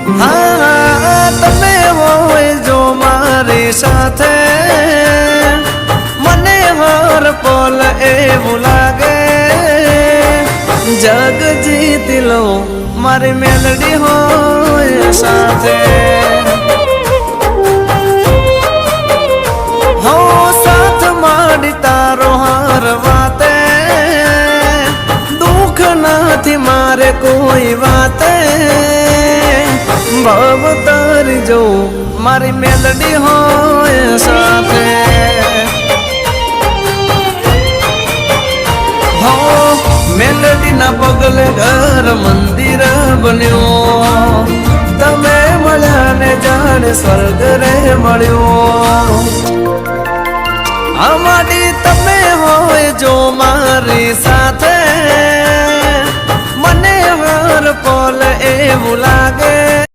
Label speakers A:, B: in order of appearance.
A: હા તમે હોય જો મારી સાથે મને હર પલ એવું લાગે જગ જીતી લો મારી મેલડી હોય સાથે હો સાથ માંડી તારો હર વાતે દુઃખ નથી મારે કોઈ વાતે ભાવ તારી જો મારી મેલડી હોય સાથે હો મેલડી ના પગલે ઘર મંદિર બન્યો તમે મળ્યા ને જાણે સ્વર્ગ રે મળ્યો અમારી તમે હોય જો મારી સાથે મને હર પલ એવું લાગે